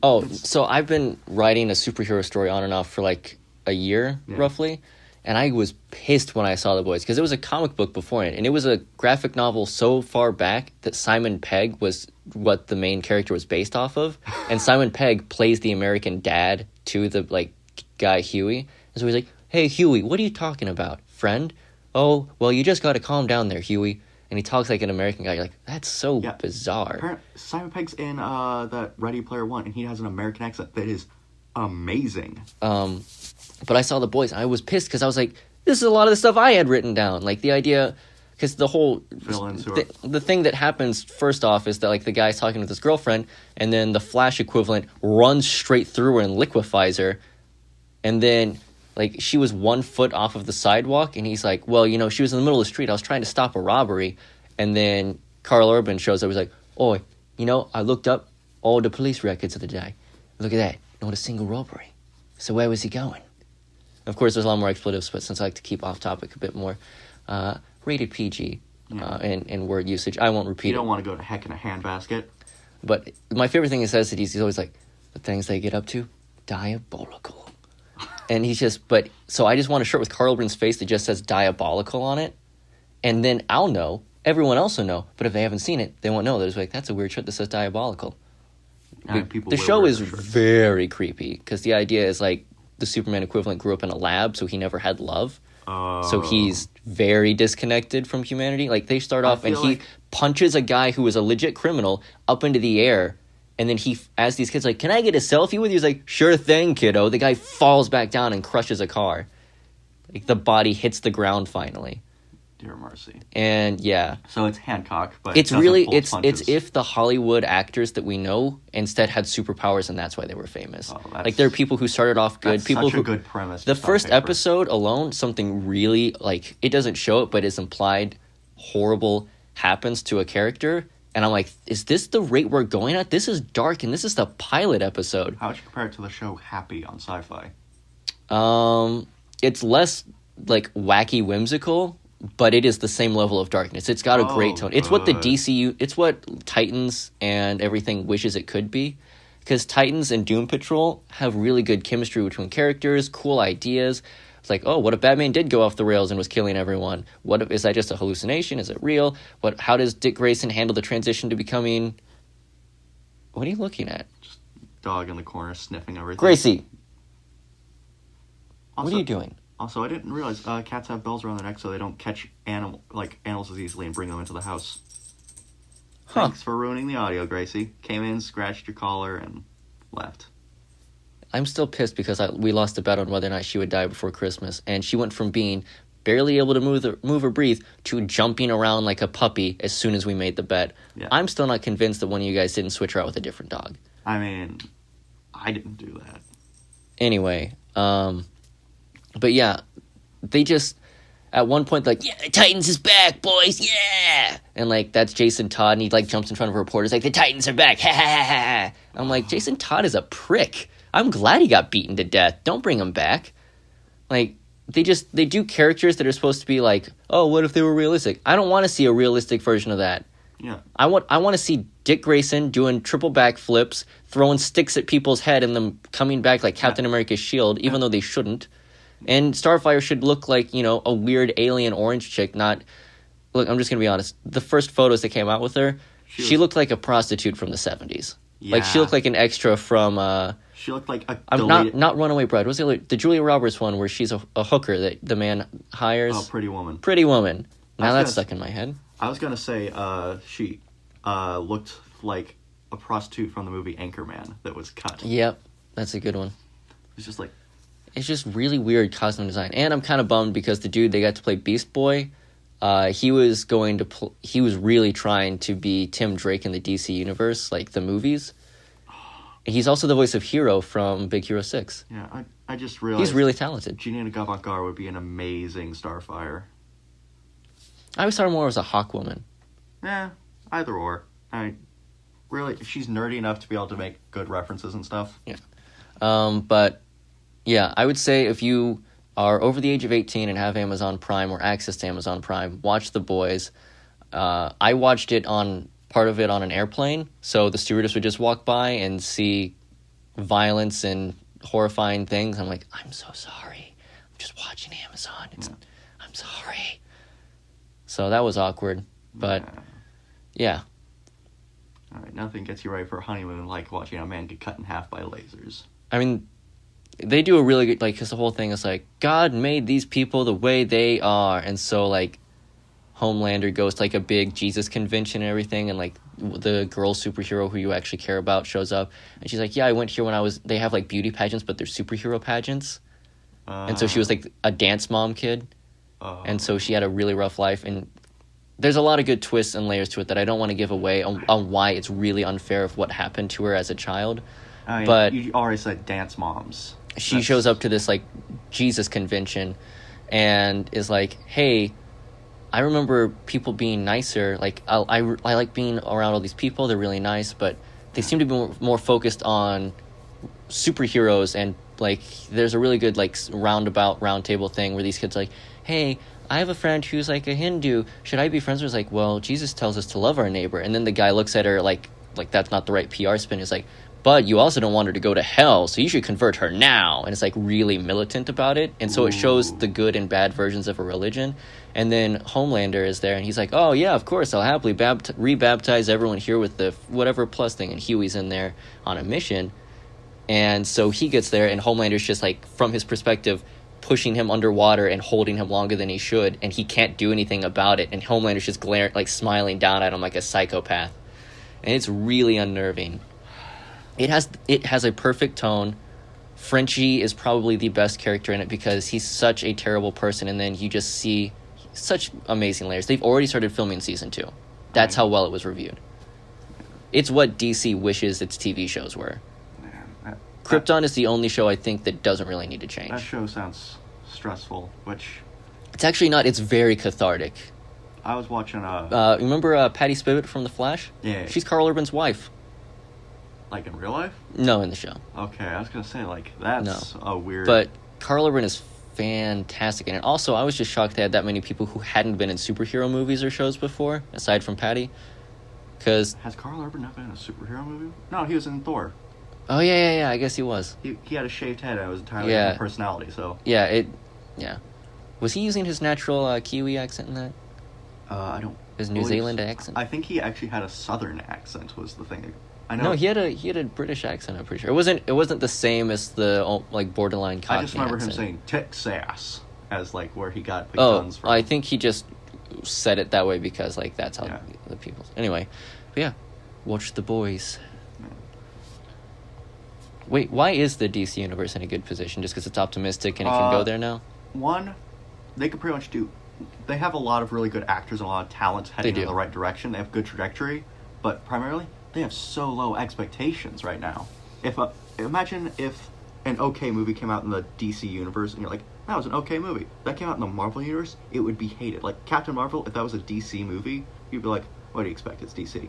Oh, so I've been writing a superhero story on and off for, like, a year, roughly. And I was pissed when I saw The Boys, because it was a comic book before it, and it was a graphic novel so far back that Simon Pegg was what the main character was based off of. And Simon Pegg plays the American dad to the, like, guy Huey. And so he's like, hey, Huey, what are you talking about, friend? Oh, well, you just got to calm down there, Huey. And he talks like an American guy. You're like, that's so bizarre. Simon Pegg's in that Ready Player One, and he has an American accent that is amazing. But I saw The Boys, and I was pissed because I was like, this is a lot of the stuff I had written down. Like, the idea, because the whole... Villains the thing that happens first off is that, like, the guy's talking with his girlfriend, and then the Flash equivalent runs straight through her and liquefies her. And then, like, she was 1 foot off of the sidewalk, and he's like, well, you know, she was in the middle of the street. I was trying to stop a robbery. And then Carl Urban shows up. He's like, oh, you know, I looked up all the police records of the day. Look at that. Not a single robbery. So where was he going? Of course, there's a lot more expletives, but since I like to keep off topic a bit more, rated PG in word usage. I won't repeat it. You don't want to go to heck in a handbasket. But my favorite thing he says that he's always like, the things they get up to, diabolical. And he's just, so I just want a shirt with Carl Urban's face that just says diabolical on it. And then I'll know, everyone else will know, but if they haven't seen it, they won't know. They're just like, that's a weird shirt that says diabolical. The show is very creepy, because the idea is like, the Superman equivalent grew up in a lab, so he never had love. So he's very disconnected from humanity. Like, they start off and he punches a guy who was a legit criminal up into the air, and then he asks these kids, like, can I get a selfie with you? He's like, sure thing, kiddo. The guy falls back down and crushes a car. Like, the body hits the ground finally. Dear mercy. And yeah. So it's Hancock, but it's really it's if the Hollywood actors that we know instead had superpowers, and that's why they were famous. Like, there are people who started off good. That's people such a good premise. The first episode alone, something really, like, it doesn't show it, but it's implied horrible happens to a character, and I'm like, is this the rate we're going at? This is dark, and this is the pilot episode. How would you compare it to the show Happy on Sci-Fi? It's less like wacky whimsical, but it is the same level of darkness. It's got a great tone. It's what the good. DCU, it's what Titans and everything wishes it could be. Because Titans and Doom Patrol have really good chemistry between characters, cool ideas. It's like, oh, what if Batman did go off the rails and was killing everyone? What if, is that just a hallucination? Is it real? How does Dick Grayson handle the transition to becoming... What are you looking at? Just dog in the corner sniffing everything. Gracie! Also, What are you doing? Also, I didn't realize cats have bells around their necks so they don't catch animals as easily and bring them into the house. Huh. Thanks for ruining the audio, Gracie. Came in, scratched your collar, and left. I'm still pissed because we lost a bet on whether or not she would die before Christmas, and she went from being barely able to move or breathe to jumping around like a puppy as soon as we made the bet. Yeah. I'm still not convinced that one of you guys didn't switch her out with a different dog. I mean, I didn't do that. Anyway, but yeah, they just, at one point, like, yeah, the Titans is back, boys, yeah! And, like, that's Jason Todd, and he, like, jumps in front of reporters, like, the Titans are back, ha ha ha ha! I'm like, Jason Todd is a prick. I'm glad he got beaten to death. Don't bring him back. Like, they do characters that are supposed to be like, oh, what if they were realistic? I don't want to see a realistic version of that. Yeah. I want to see Dick Grayson doing triple backflips, throwing sticks at people's head, and them coming back like Captain America's shield, even though they shouldn't. And Starfire should look like, you know, a weird alien orange chick, not... Look, I'm just going to be honest. The first photos that came out with her, she looked like a prostitute from the 70s. Yeah. Like, she looked like an extra from... She looked like a I'm not Runaway Bride. What's the Julia Roberts one where she's a hooker that the man hires? Oh, Pretty Woman. Pretty Woman. Now that's stuck in my head. I was going to say she looked like a prostitute from the movie Anchorman that was cut. Yep, that's a good one. It's just like... It's just really weird costume design. And I'm kind of bummed because the dude they got to play Beast Boy, he was really trying to be Tim Drake in the DC universe, like the movies. He's also the voice of Hero from Big Hero 6. Yeah, I just realized... He's really talented. Gina Gavankar would be an amazing Starfire. I always saw her more as a Hawk woman. Either or. Really, she's nerdy enough to be able to make good references and stuff. Yeah. But, yeah, I would say if you are over the age of 18 and have Amazon Prime or access to Amazon Prime, watch The Boys. I watched part of it on an airplane, so the stewardess would just walk by and see violence and horrifying things. I'm like, I'm so sorry. I'm just watching Amazon. I'm sorry. So that was awkward, but yeah. All right, nothing gets you ready for a honeymoon like watching a man get cut in half by lasers. I mean, they do a really good, like, because the whole thing is like, God made these people the way they are, and so, like, Homelander goes to, like, a big Jesus convention and everything, and, like, the girl superhero who you actually care about shows up, and she's like, yeah, I went here when they have, like, beauty pageants, but they're superhero pageants, and so she was, like, a dance mom kid, and so she had a really rough life, and there's a lot of good twists and layers to it that I don't want to give away on why it's really unfair of what happened to her as a child. I mean, but you already said dance moms. She shows up to this, like, Jesus convention and is like, hey, I remember people being nicer. Like, I like being around all these people. They're really nice, but they seem to be more focused on superheroes. And, like, there's a really good, like, round table thing where these kids are like, hey, I have a friend who's, like, a Hindu. Should I be friends with her? Like, well, Jesus tells us to love our neighbor. And then the guy looks at her like that's not the right PR spin. He's like, but you also don't want her to go to hell, so you should convert her now. And it's, like, really militant about it. And so it shows the good and bad versions of a religion. And then Homelander is there, and he's like, oh, yeah, of course, I'll happily re-baptize everyone here with the whatever plus thing. And Huey's in there on a mission. And so he gets there, and Homelander's just, like, from his perspective, pushing him underwater and holding him longer than he should, and he can't do anything about it. And Homelander's just smiling down at him like a psychopath. And it's really unnerving. It has a perfect tone. Frenchie is probably the best character in it because he's such a terrible person, and then you just see such amazing layers. They've already started filming season 2. That's how well it was reviewed. It's what DC wishes its TV shows were. Krypton is the only show I think that doesn't really need to change. That show sounds stressful, which... It's actually not. It's very cathartic. I was watching... remember Patty Spivot from The Flash? Yeah. She's Carl Urban's wife. Like in real life? No, in the show. Okay, I was going to say, like, that's a weird... But Carl Urban is fantastic. And also, I was just shocked they had that many people who hadn't been in superhero movies or shows before, aside from Patty. Because has Carl Urban not been in a superhero movie? No, he was in Thor. Oh yeah. I guess he was. He had a shaved head. And it was entirely different personality. So yeah. Was he using his natural Kiwi accent in that? I don't. His New Zealand accent. I think he actually had a Southern accent. Was the thing. I know. No, he had a British accent. I'm pretty sure it wasn't the same as the like borderline Cockney. I just remember accent. him saying Texas as like where he got the guns from. I think he just said it that way because like that's how the people. Anyway, but yeah, watch The Boys. Yeah. Wait, why is the DC universe in a good position? Just because it's optimistic and it can go there now? One, they could pretty much do. They have a lot of really good actors and a lot of talent heading in the right direction. They have good trajectory, but primarily they have so low expectations right now. Imagine if an okay movie came out in the DC universe and you're like, that was an okay movie. That came out in the Marvel universe, it would be hated. Like Captain Marvel, if that was a DC movie, you'd be like, what do you expect? It's DC.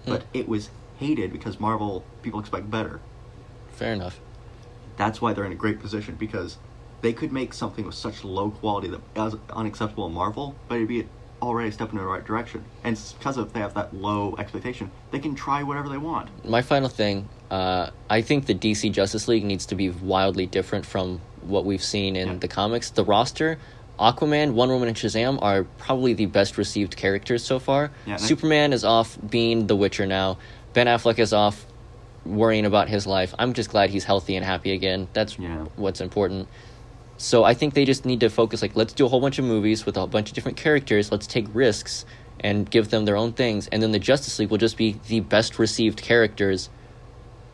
But it was hated because Marvel people expect better. Fair enough. That's why they're in a great position, because they could make something with such low quality that is unacceptable in Marvel, but it'd be already a step in the right direction. And because they have that low expectation, they can try whatever they want. My final thing, I think the DC Justice League needs to be wildly different from what we've seen in the comics. The roster, Aquaman, Wonder Woman, and Shazam are probably the best received characters so far. Yeah, Superman is off being The Witcher now. Ben Affleck is off worrying about his life. I'm just glad he's healthy and happy again. That's what's important. So I think they just need to focus, like, let's do a whole bunch of movies with a bunch of different characters. Let's take risks and give them their own things. And then the Justice League will just be the best received characters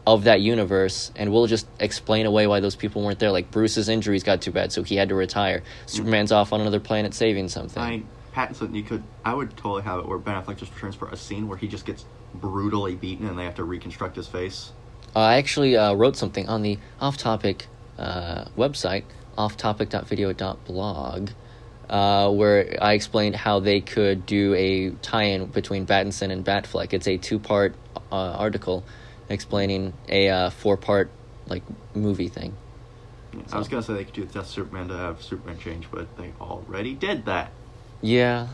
of that universe. And we'll just explain away why those people weren't there. Like, Bruce's injuries got too bad, so he had to retire. Superman's off on another planet saving something. Pattinson, I would totally have it where Ben Affleck just returns for a scene where he just gets brutally beaten and they have to reconstruct his face. I actually wrote something on the off-topic website, offtopic.video.blog, where I explained how they could do a tie-in between Pattinson and Batfleck. It's a 2-part article explaining a 4-part like movie thing. So. I was gonna say they could do Death Superman to have Superman change, but they already did that. Yeah.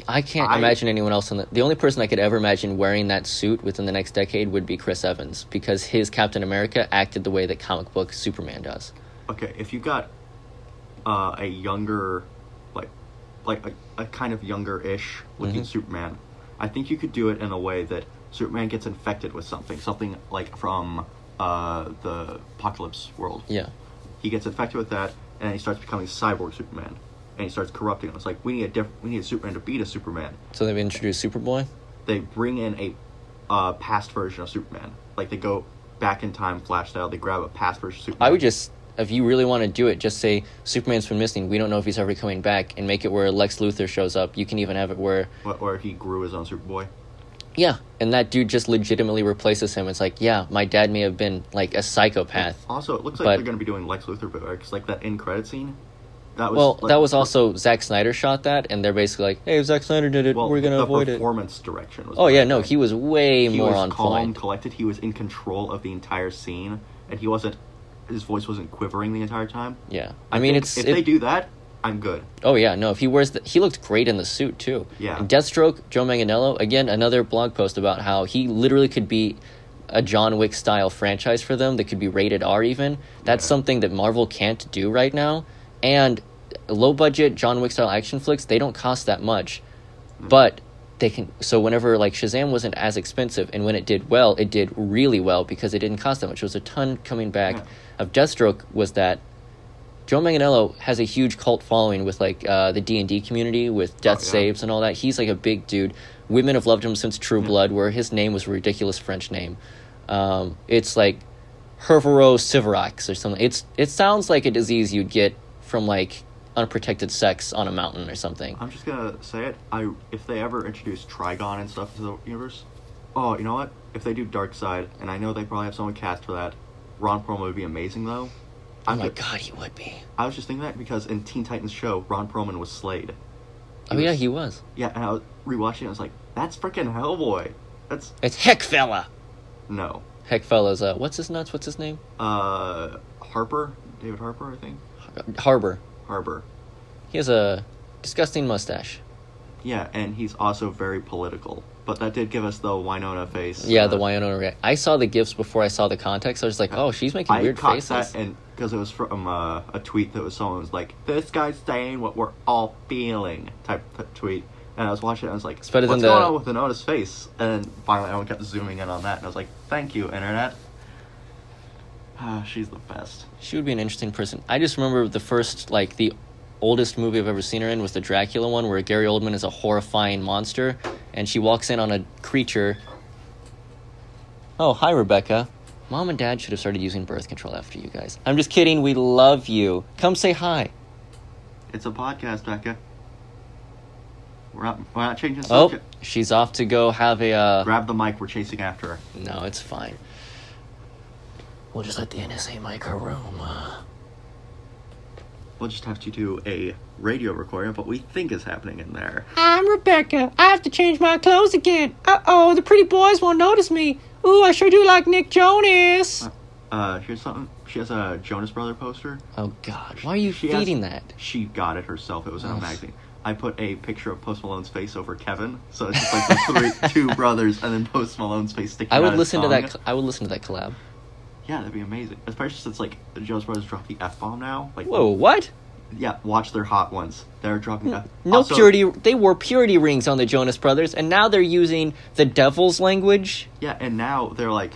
I can't imagine anyone else the only person I could ever imagine wearing that suit within the next decade would be Chris Evans, because his Captain America acted the way that comic book Superman does. Okay, if you got a younger, like a kind of younger-ish looking Superman, I think you could do it in a way that Superman gets infected with something like from the Apocalypse world. Yeah. He gets infected with that, and he starts becoming Cyborg Superman. And he starts corrupting him. It's like, we need a Superman to beat a Superman. So they've introduced Superboy? They bring in a past version of Superman. Like, they go back in time, Flash style, they grab a past version of Superman. I would just, if you really want to do it, just say, Superman's been missing, we don't know if he's ever coming back, and make it where Lex Luthor shows up. You can even have it where... Or he grew his own Superboy? Yeah, and that dude just legitimately replaces him. It's like, yeah, my dad may have been, like, a psychopath. Also, it looks like they're going to be doing Lex Luthor, but because, like, that end credit scene... That was also Zack Snyder shot that, and they're basically like, "Hey, if Zack Snyder did it, we're gonna avoid it." The performance direction was. Oh yeah, no, he was way more on point. He was calm, collected. He was in control of the entire scene, and his voice wasn't quivering the entire time. Yeah, I mean, if they do that, I'm good. Oh yeah, no, if he wears he looked great in the suit too. Yeah. And Deathstroke, Joe Manganiello, again, another blog post about how he literally could be a John Wick style franchise for them that could be rated R even. That's something that Marvel can't do right now, and low budget John Wick style action flicks, they don't cost that much, but they can. So whenever like Shazam wasn't as expensive, and when it did well, it did really well because it didn't cost that much. It was a ton coming back of Deathstroke. Was that Joe Manganiello has a huge cult following with like the D&D community with Death Saves and all that. He's like a big dude. Women have loved him since True Blood, where his name was a ridiculous French name. It's like Hervero Sivarax or something. It sounds like a disease you'd get from like unprotected sex on a mountain or something. I'm just gonna say it. If they ever introduce Trigon and stuff to the universe, you know what? If they do Darkseid, and I know they probably have someone cast for that, Ron Perlman would be amazing though. Oh my god, he would be. I was just thinking that because in Teen Titans show, Ron Perlman was Slade. He was. Yeah, and I was rewatching it, I was like, that's freaking Hellboy. It's Heckfella. No. Heckfella's what's his name? Harper? David Harper, I think. Harbor. Harbor. He has a disgusting mustache. Yeah, and he's also very political. But that did give us the Winona face. Yeah, the Winona. I saw the gifs before I saw the context. I was like, oh, she's making weird faces. I caught that, and because it was from a tweet that was someone was like, "This guy's saying what we're all feeling," type tweet. And I was watching it, and I was like, what's going on with Winona's face? And then finally everyone kept zooming in on that, and I was like, thank you, Internet. She's the best. She would be an interesting person. I just remember the first, like, the oldest movie I've ever seen her in was the Dracula one, where Gary Oldman is a horrifying monster, and she walks in on a creature. Oh, hi, Rebecca. Mom and Dad should have started using birth control after you guys. I'm just kidding. We love you. Come say hi. It's a podcast, Becca. We're not changing the subject. Oh, she's off to go have a... Grab the mic. We're chasing after her. No, it's fine. We'll just let the NSA mic her room. We'll just have to do a radio recording of what we think is happening in there. I'm Rebecca. I have to change my clothes again. Uh-oh, the pretty boys won't notice me. Ooh, I sure do like Nick Jonas. Here's something. She has a Jonas Brother poster. Oh, God. Why are you feeding that? She got it herself. It was in a magazine. I put a picture of Post Malone's face over Kevin, so it's just like the two brothers, and then Post Malone's face sticking out. I would listen to that collab. Yeah, that'd be amazing. Especially since like the Jonas Brothers drop the F-bomb now. Like, whoa, what? Yeah, watch their hot ones. They're dropping F. No also, purity. They wore purity rings on the Jonas Brothers, and now they're using the devil's language. Yeah, and now they're like,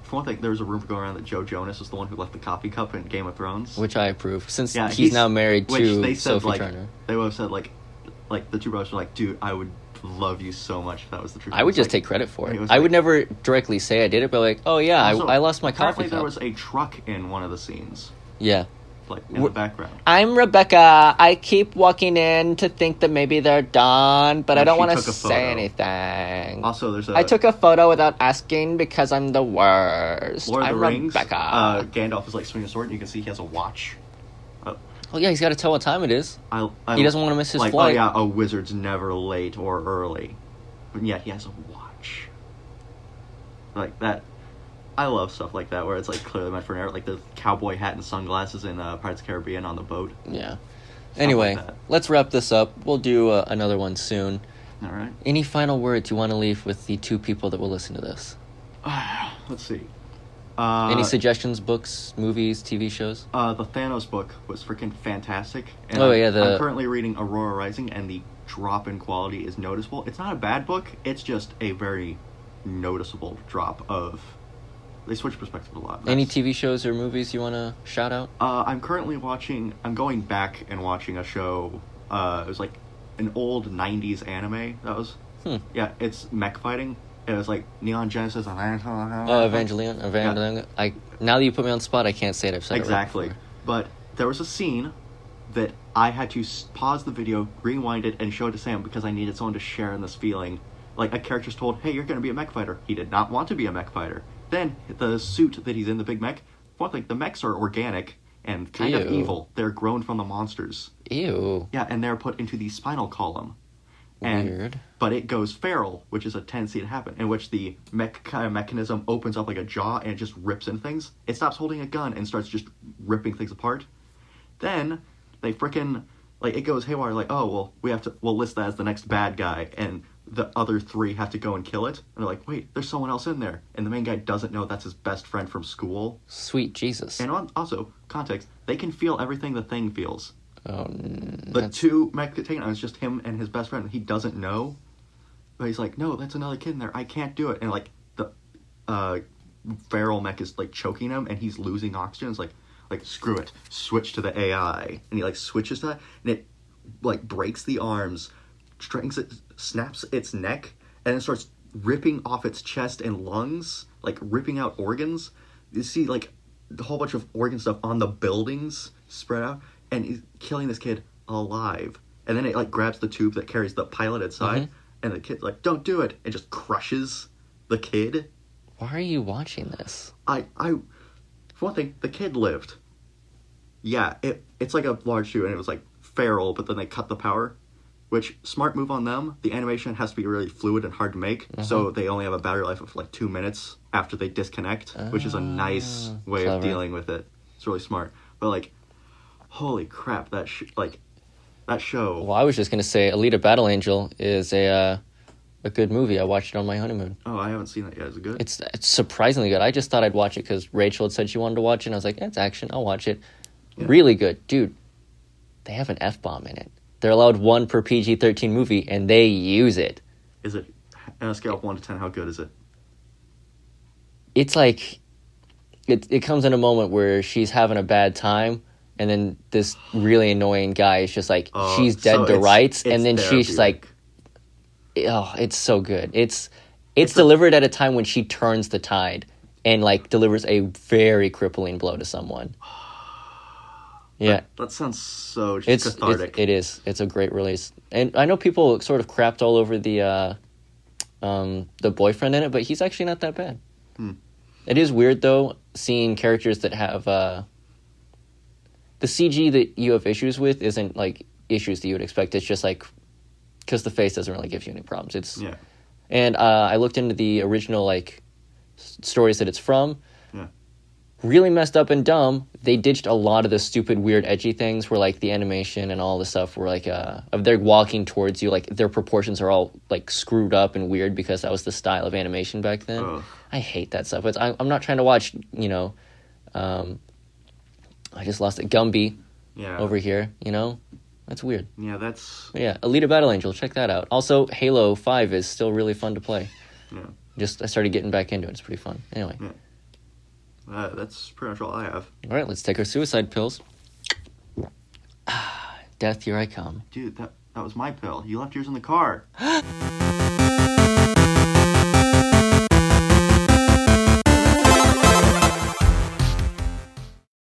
for one thing, there was a rumor going around that Joe Jonas was the one who left the coffee cup in Game of Thrones, which I approve, since he's now married to Sophie Turner. They would have said like the two brothers were like, dude, I would love you so much if that was the truth. I would just take credit for it. I would never directly say I did it, but like, oh yeah, also, I lost my coffee cup. There was a truck in one of the scenes. Yeah. Like, in the background. I'm Rebecca. I keep walking in to think that maybe they're done, but I don't want to say anything. Also, I took a photo without asking because I'm the worst. Lord of the Rings, Rebecca. Gandalf is like swinging a sword, and you can see he has a watch. Oh yeah, he's got to tell what time it is. He doesn't want to miss his flight. Oh yeah, a wizard's never late or early. But yeah, he has a watch. Like that. I love stuff like that, where it's like clearly meant for an era, like the cowboy hat and sunglasses in Pirates of the Caribbean on the boat. Yeah. Anyway, let's wrap this up. We'll do another one soon. All right. Any final words you want to leave with the two people that will listen to this? Let's see. Any suggestions, books, movies, TV shows? The Thanos book was freaking fantastic. And I'm currently reading Aurora Rising, and the drop in quality is noticeable. It's not a bad book. It's just a very noticeable drop of... They switch perspective a lot. Any TV shows or movies you want to shout out? I'm going back and watching a show. It was like an old 90s anime. That was... Yeah, it's mech fighting. It was like Neon Genesis. Evangelion. Yeah. Now that you put me on the spot, I can't say it. I've said exactly. it right before. But there was a scene that I had to pause the video, rewind it, and show it to Sam because I needed someone to share in this feeling. Like, a character's told, hey, you're going to be a mech fighter. He did not want to be a mech fighter. Then, the suit that he's in, the big mech, one thing, the mechs are organic and kind of evil. They're grown from the monsters. Ew. Yeah, and they're put into the spinal column. Weird. But it goes feral, which is a tendency to happen, in which the mechanism opens up like a jaw and it just rips into things. It stops holding a gun and starts just ripping things apart. Then they frickin' like it goes haywire. Like, oh well, we'll list that as the next bad guy, and the other three have to go and kill it. And they're like, wait, there's someone else in there, and the main guy doesn't know that's his best friend from school. Sweet Jesus. And also context, they can feel everything the Thing feels. Oh, the two mech containers, it's just him and his best friend. He doesn't know, but he's like, no, that's another kid in there. I can't do it. And like the feral mech is like choking him, and he's losing oxygen. It's like screw it, switch to the AI, and he like switches to that, and it like breaks the arms, strings it, snaps its neck, and then starts ripping off its chest and lungs, like ripping out organs. You see like a whole bunch of organ stuff on the buildings spread out. And he's killing this kid alive. And then it like grabs the tube that carries the pilot inside, and the kid's like, don't do it. It just crushes the kid. Why are you watching this? For one thing, the kid lived. Yeah, it's like a large shoe, and it was like feral, but then they cut the power. Which, smart move on them. The animation has to be really fluid and hard to make, so they only have a battery life of like 2 minutes after they disconnect, which is a nice way of dealing with it. It's really smart. But like, Holy crap! That show. Well, I was just gonna say, Alita: Battle Angel is a good movie. I watched it on my honeymoon. Oh, I haven't seen that yet. Is it good? It's surprisingly good. I just thought I'd watch it because Rachel had said she wanted to watch it, and I was like, it's action. I'll watch it. Yeah. Really good. Dude, they have an F-bomb in it. They're allowed one per PG-13 movie, and they use it. Is it, on a scale of 1 to 10, how good is it? It's like, it comes in a moment where she's having a bad time, and then this really annoying guy is just like, she's dead to rights, and then she's like, oh, it's so good. It's delivered at a time when she turns the tide and like delivers a very crippling blow to someone. Yeah, that sounds so cathartic. It is. It's a great release, and I know people sort of crapped all over the boyfriend in it, but he's actually not that bad. It is weird though, seeing characters that have the CG that you have issues with isn't like issues that you would expect. It's just like because the face doesn't really give you any problems. And I looked into the original like stories that it's from. Really messed up and dumb. They ditched a lot of the stupid, weird, edgy things where like the animation and all the stuff were like of they're walking towards you, like their proportions are all like screwed up and weird because that was the style of animation back then. Ugh. I hate that stuff. I'm not trying to watch, I just lost it. Gumby over here, That's weird. Yeah, that's... Yeah, Alita Battle Angel, check that out. Also, Halo 5 is still really fun to play. I started getting back into it. It's pretty fun. Anyway. That's pretty much all I have. All right, let's take our suicide pills. Death, here I come. Dude, that was my pill. You left yours in the car.